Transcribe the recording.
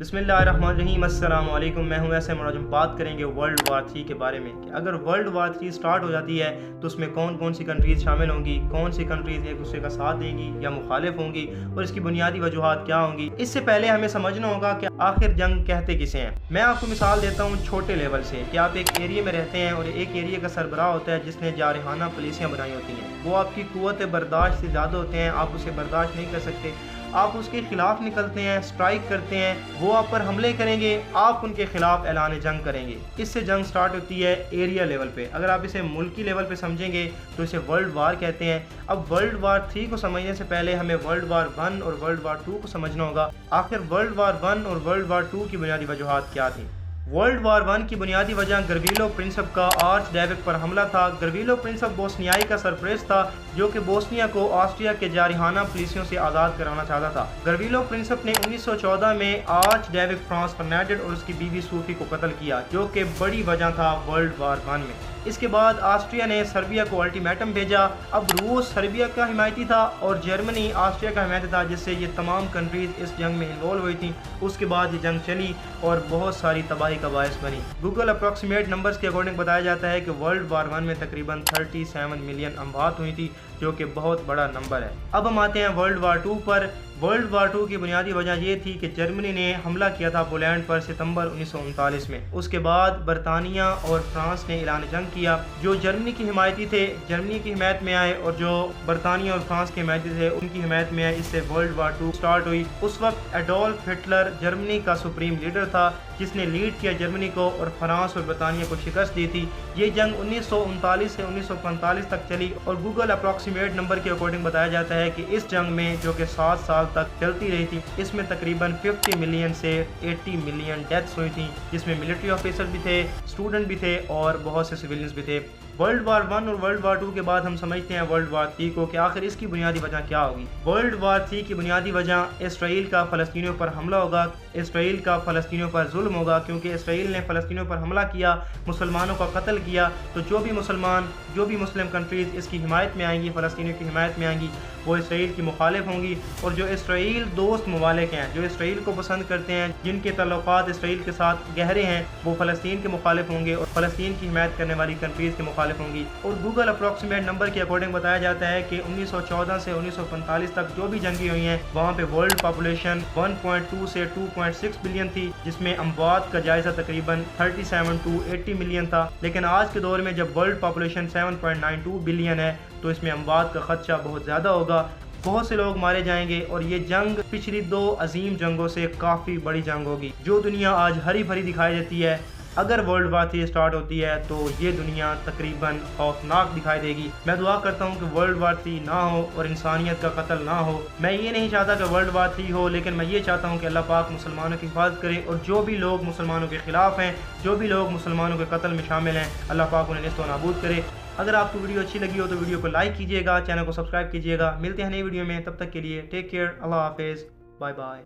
बिस्मिल्लाहिर्रहमानिर्रहीम। अस्सलाम वालेकुम। मैं हूं ऐसे मौजूद बात करेंगे वर्ल्ड वार 3 के बारे में कि अगर वर्ल्ड वार 3 स्टार्ट हो जाती है तो उसमें कौन कौन सी कंट्रीज़ शामिल होंगी, कौन सी कंट्रीज़ एक दूसरे का साथ देंगी या मुखालिफ होंगी और इसकी बुनियादी वजूहात क्या होंगी। इससे पहले हमें समझना होगा कि आखिर जंग कहते किसे हैं। मैं आपको मिसाल देता हूँ छोटे लेवल से कि आप एक एरिया में रहते हैं और एक एरिया का सरबराह होता है जिसने जारहाना पॉलिसियाँ बनाई होती हैं। वो आपकी कुव्वत बर्दाश्त से ज़्यादा होते हैं, आप उसे बर्दाश्त नहीं कर सकते, आप उसके खिलाफ निकलते हैं, स्ट्राइक करते हैं, वो आप पर हमले करेंगे, आप उनके खिलाफ ऐलान जंग करेंगे। इससे जंग स्टार्ट होती है एरिया लेवल पे। अगर आप इसे मुल्की लेवल पे समझेंगे तो इसे वर्ल्ड वार कहते हैं। अब वर्ल्ड वार 3 को समझने से पहले हमें वर्ल्ड वार 1 और वर्ल्ड वार 2 को समझना होगा। आखिर वर्ल्ड वार 1 और वर्ल्ड वार 2 की बुनियादी वजूहात क्या थी। वर्ल्ड वार 1 की बुनियादी वजह गर्विलो प्रिंसेप का आर्च डेविक पर हमला था। गर्विलो प्रिंसेप बोस्नियाई का सरप्रेस्ट था जो कि बोस्निया को ऑस्ट्रिया के जारहाना पुलिसियों से आज़ाद कराना चाहता था। गर्विलो प्रिंसेप ने 1914 में आर्च डेविक फ्रांस फर्नांडिस और उसकी बीवी सूफी को कत्ल किया, जो कि बड़ी वजह था वर्ल्ड वार 1 में। इसके बाद ऑस्ट्रिया ने सर्बिया को अल्टीमेटम भेजा। अब रूस सर्बिया का हिमायती था और जर्मनी ऑस्ट्रिया का हिमायती था, जिससे ये तमाम कंट्रीज इस जंग में इन्वॉल्व हुई थी। उसके बाद ये जंग चली और बहुत सारी तबाही का बायस बनी। गूगल अप्रॉक्सीमेट नंबर्स के अकॉर्डिंग बताया जाता है कि वर्ल्ड वार 1 में तकरीबन 37 मिलियन अमवात हुई थी, जो कि बहुत बड़ा नंबर है। अब हम आते हैं वर्ल्ड वार 2 पर। वर्ल्ड वार 2 की बुनियादी वजह यह थी कि जर्मनी ने हमला किया था पोलैंड पर सितंबर 1939 में। उसके बाद बरतानिया और फ्रांस ने ऐलान जंग किया। जो जर्मनी की हिमायती थे जर्मनी की हिमायत में आए और जो बरतानिया और फ्रांस के हिमायती थे उनकी हिमायत में आए। इससे वर्ल्ड वार 2 स्टार्ट हुई। उस वक्त एडोल्फ हिटलर जर्मनी का सुप्रीम लीडर था, जिसने लीड किया जर्मनी को और फ्रांस और बरतानिया को शिकस्त दी थी। ये जंग 1939 से 1945 तक चली और गूगल अप्रॉक्सीमेट नंबर के अकॉर्डिंग बताया जाता है कि इस जंग में, जो कि 7 साल तक चलती रही थी, इसमें तकरीबन 50 मिलियन से 80 मिलियन डेथ्स हुई थी, जिसमें मिलिट्री ऑफिसर भी थे, स्टूडेंट भी थे और बहुत से सिविलियंस भी थे। वर्ल्ड वार 1 और वर्ल्ड वार 2 के बाद हम समझते हैं वर्ल्ड वार 3 को कि आखिर इसकी बुनियादी वजह क्या होगी। वर्ल्ड वार 3 की बुनियादी वजह इसराइल का फ़लस्तीनियों पर हमला होगा। इसराइल का फ़लस्तीनियों पर जुल्म होगा, क्योंकि इसराइल ने फ़लस्तीनियों पर हमला किया, मुसलमानों का कत्ल किया। तो जो भी मुस्लिम कंट्रीज़ इसकी हिमायत में आएंगी, फ़लस्तीनियों की हिमायत में आएंगी, वो इसराइल की मुखालिफ होंगी। और जो इसराइल दोस्त ममालिक हैं, जो इसराइल को पसंद करते हैं, जिनके तल्लुक़ात इसराइल के साथ गहरे हैं, वो फ़लस्तीन के मुखालिफ होंगे और फ़लस्तीन की हिमायत करने वाली कंट्रीज़ के मुखालिफ होंगी। और गूगल अप्रॉक्सीमेट नंबर के अकॉर्डिंग बताया जाता है कि 1914 से 1945 तक जो भी जंगी हुई हैं, वहाँ पे वर्ल्ड पॉपुलेशन 1.2 से 2.6 बिलियन थी, जिसमें अमवात का जायजा तकरीबन 37 to 80 मिलियन था। लेकिन आज के दौर में जब वर्ल्ड पॉपुलेशन 7.92 बिलियन है तो इसमें अमवात का खदशा बहुत ज़्यादा होगा, बहुत से लोग मारे जाएंगे और ये जंग पिछली 2 अजीम जंगों से काफ़ी बड़ी जंग होगी। जो दुनिया आज हरी भरी दिखाई देती है, अगर वर्ल्ड वार 3 स्टार्ट होती है तो ये दुनिया तकरीबन खौफनाक दिखाई देगी। मैं दुआ करता हूँ कि वर्ल्ड वार 3 ना हो और इंसानियत का कत्ल ना हो। मैं ये नहीं चाहता कि वर्ल्ड वार 3 हो, लेकिन मैं ये चाहता हूँ कि अल्लाह पाक मुसलमानों की हिफाजत करे और जो भी लोग मुसलमानों के खिलाफ हैं, जो भी लोग मुसलमानों के कत्ल में शामिल हैं, अल्लाह पाक उन्हें निस्त व नाबूद करे। अगर आपको वीडियो अच्छी लगी हो तो वीडियो को लाइक कीजिएगा, चैनल को सब्सक्राइब कीजिएगा। मिलते हैं नई वीडियो में, तब तक के लिए टेक केयर, अल्लाह हाफिज़, बाय बाय।